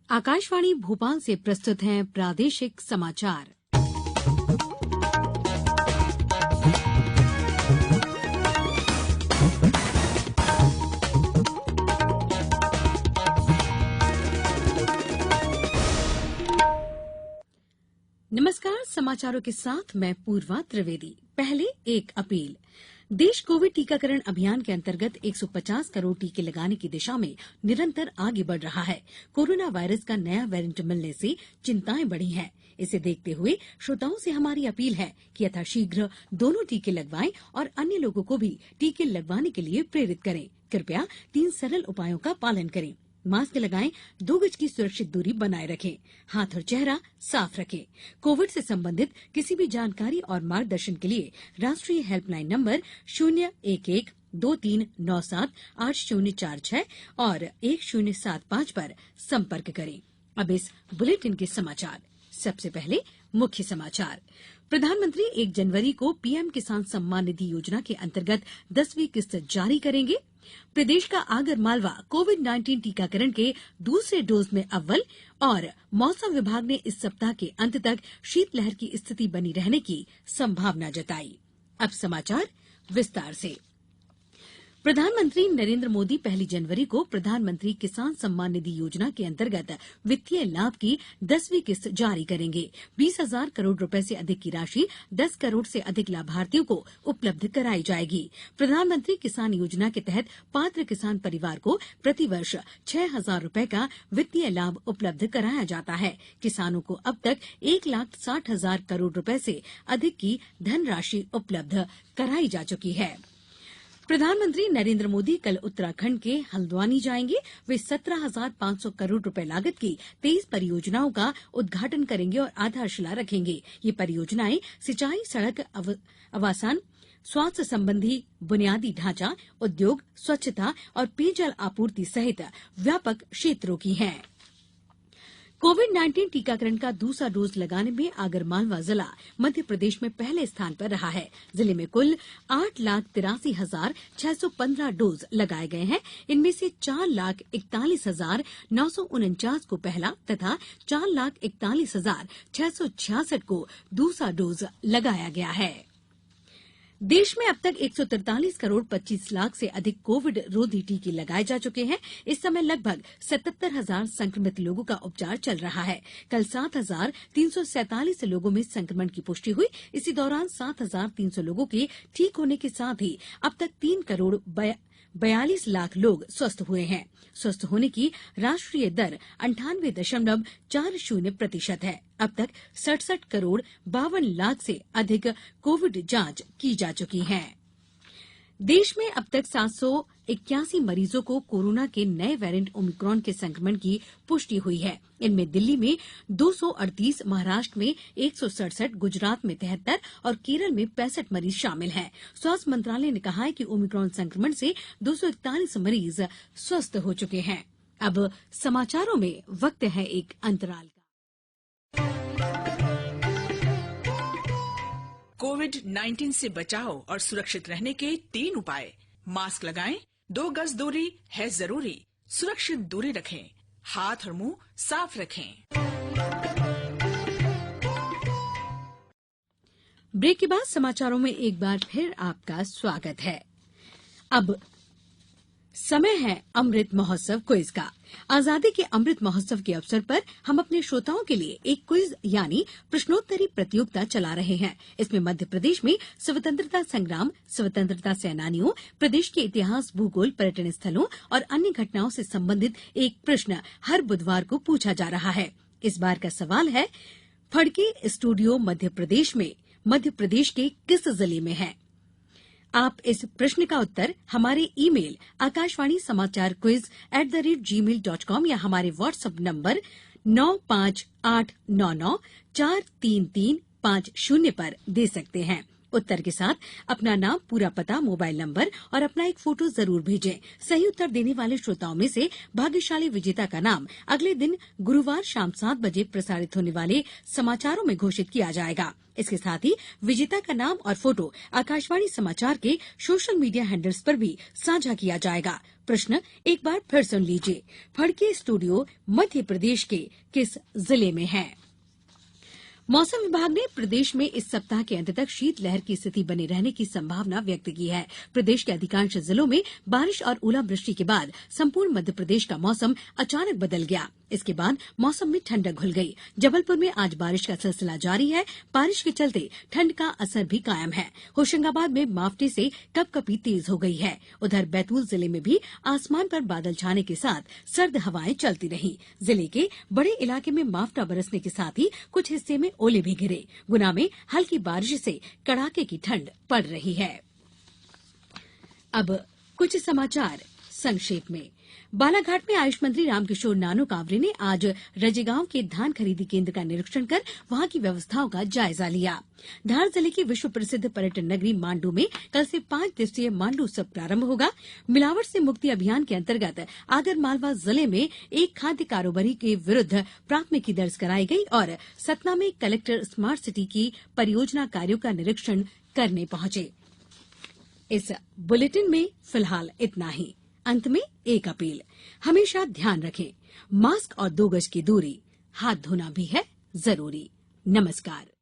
आकाशवाणी भोपाल से प्रस्तुत हैं प्रादेशिक समाचार। नमस्कार, समाचारों के साथ मैं पूर्वा त्रिवेदी। पहले एक अपील। देश कोविड टीकाकरण अभियान के अंतर्गत 150 करोड़ टीके लगाने की दिशा में निरंतर आगे बढ़ रहा है। कोरोना वायरस का नया वेरिएंट मिलने से चिंताएं बढ़ी हैं। इसे देखते हुए श्रोताओं से हमारी अपील है कि यथाशीघ्र दोनों टीके लगवाएं और अन्य लोगों को भी टीके लगवाने के लिए प्रेरित करें। कृपया 3 सरल उपायों का पालन करें। मास्क लगाएं, 2 गज की सुरक्षित दूरी बनाए रखें, हाथ और चेहरा साफ रखें। कोविड से संबंधित किसी भी जानकारी और मार्गदर्शन के लिए राष्ट्रीय हेल्पलाइन नंबर 011-2397-8046 और 1075 पर संपर्क करें। अब इस बुलेटिन के समाचार। सबसे पहले मुख्य समाचार। प्रधानमंत्री 1 जनवरी को पीएम किसान सम्मान निधि योजना के अंतर्गत 10वीं किस्त जारी करेंगे। प्रदेश का आगरमालवा कोविड-19 टीकाकरण के दूसरे डोज में अव्वल और मौसम विभाग ने इस सप्ताह के अंत तक शीतलहर की स्थिति बनी रहने की संभावना जताई। अब समाचार विस्तार से। प्रधानमंत्री नरेंद्र मोदी 1 जनवरी को प्रधानमंत्री किसान सम्मान निधि योजना के अंतर्गत वित्तीय लाभ की 10वीं किस्त जारी करेंगे। 20,000 करोड़ रुपए से अधिक की राशि 10 करोड़ से अधिक लाभार्थियों को उपलब्ध कराई जाएगी। प्रधानमंत्री किसान योजना के तहत पात्र किसान परिवार को प्रतिवर्ष 6,000 रुपए का वित्तीय लाभ उपलब्ध कराया जाता है। किसानों को अब तक 1,60,000 करोड़ रुपए से अधिक की धनराशि उपलब्ध कराई जा चुकी है। प्रधानमंत्री नरेंद्र मोदी कल उत्तराखंड के हल्द्वानी जाएंगे। वे 17,500 करोड़ रुपए लागत की 23 परियोजनाओं का उद्घाटन करेंगे और आधारशिला रखेंगे। ये परियोजनाएं सिंचाई, सड़क, आवासन, स्वास्थ्य संबंधी बुनियादी ढांचा, उद्योग, स्वच्छता और पेयजल आपूर्ति सहित व्यापक क्षेत्रों की हैं। कोविड-19 टीकाकरण का दूसरा डोज लगाने में आगरमालवा जिला मध्य प्रदेश में पहले स्थान पर रहा है। जिले में कुल 8,83,615 डोज लगाए गए हैं। इनमें से 4,41,949 को पहला तथा 4,41,666 को दूसरा डोज लगाया गया है। देश में अब तक 143 करोड़ 25 लाख से अधिक कोविड रोधी टीके लगाए जा चुके हैं। इस समय लगभग 77,000 संक्रमित लोगों का उपचार चल रहा है। कल 7,347 लोगों में संक्रमण की पुष्टि हुई। इसी दौरान 7,300 लोगों के ठीक होने के साथ ही अब तक 3 करोड़ 42 लाख लोग स्वस्थ हुए हैं। स्वस्थ होने की राष्ट्रीय दर 98.40% है। अब तक 67 करोड़ 52 लाख से अधिक कोविड जांच की जा चुकी है। देश में अब तक 781 मरीजों को कोरोना के नए वेरिएंट ओमिक्रॉन के संक्रमण की पुष्टि हुई है। इनमें दिल्ली में 238, महाराष्ट्र में 167, गुजरात में 73 और केरल में 65 मरीज शामिल हैं। स्वास्थ्य मंत्रालय ने कहा है कि ओमिक्रॉन संक्रमण से 241 मरीज स्वस्थ हो चुके हैं। अब समाचारों में वक्त है एक अंतराल का। कोविड-19 से बचाव और सुरक्षित रहने के 3 उपाय। मास्क लगाएं, 2 गज दूरी है जरूरी, सुरक्षित दूरी रखें, हाथ और मुंह साफ रखें। ब्रेक के बाद समाचारों में एक बार फिर आपका स्वागत है। अब समय है अमृत महोत्सव क्विज का। आजादी के अमृत महोत्सव के अवसर पर हम अपने श्रोताओं के लिए एक क्विज यानी प्रश्नोत्तरी प्रतियोगिता चला रहे हैं। इसमें मध्य प्रदेश में स्वतंत्रता संग्राम, स्वतंत्रता सेनानियों, प्रदेश के इतिहास, भूगोल, पर्यटन स्थलों और अन्य घटनाओं से संबंधित एक प्रश्न हर बुधवार को पूछा जा रहा है। इस बार का सवाल है, फड़के स्टूडियो मध्य प्रदेश में मध्य प्रदेश के किस जिले में है? आप इस प्रश्न का उत्तर हमारे ईमेल akashvani-samacharquiz@gmail.com या हमारे व्हाट्सएप नंबर 9589433550 पर दे सकते हैं। उत्तर के साथ अपना नाम, पूरा पता, मोबाइल नंबर और अपना एक फोटो जरूर भेजें। सही उत्तर देने वाले श्रोताओं में से भाग्यशाली विजेता का नाम अगले दिन गुरुवार शाम 7 बजे प्रसारित होने वाले समाचारों में घोषित किया जाएगा। इसके साथ ही विजेता का नाम और फोटो आकाशवाणी समाचार के सोशल मीडिया हैंडल्स पर भी साझा किया जाएगा। प्रश्न एक बार फिर सुन लीजिए। फड़के स्टूडियो मध्य प्रदेश के किस जिले में है? मौसम विभाग ने प्रदेश में इस सप्ताह के अंत तक शीतलहर की स्थिति बने रहने की संभावना व्यक्त की है। प्रदेश के अधिकांश जिलों में बारिश और ओलावृष्टि के बाद संपूर्ण मध्य प्रदेश का मौसम अचानक बदल गया। इसके बाद मौसम में ठंडक घुल गई। जबलपुर में आज बारिश का सिलसिला जारी है। बारिश के चलते ठंड का असर भी कायम है। होशंगाबाद में मावठे से कपकपी तेज हो गई है। उधर बैतूल जिले में भी आसमान पर बादल छाने के साथ सर्द हवाएं चलती रही। जिले के बड़े इलाके में मावठा बरसने के साथ ही कुछ हिस्से में ओले भी गिरे। गुना में हल्की बारिश से कड़ाके की ठंड पड़ रही है। अब कुछ समाचार संक्षेप में। बालाघाट में आयुष मंत्री रामकिशोर नानो कांवरे ने आज रजेगांव के धान खरीदी केंद्र का निरीक्षण कर वहां की व्यवस्थाओं का जायजा लिया। धार जिले की विश्व प्रसिद्ध पर्यटन नगरी मांडू में कल से 5 दिवसीय मांडू उत्सव प्रारंभ होगा। मिलावट से मुक्ति अभियान के अंतर्गत आगरमालवा जिले में एक खाद्य कारोबारी के विरुद्ध प्राथमिकी दर्ज कराई गई और सतना में कलेक्टर स्मार्ट सिटी की परियोजना कार्यों का निरीक्षण करने पहुंचे। इस बुलेटिन में फिलहाल इतना ही। अंत में एक अपील, हमेशा ध्यान रखें, मास्क और 2 गज की दूरी, हाथ धोना भी है जरूरी। नमस्कार।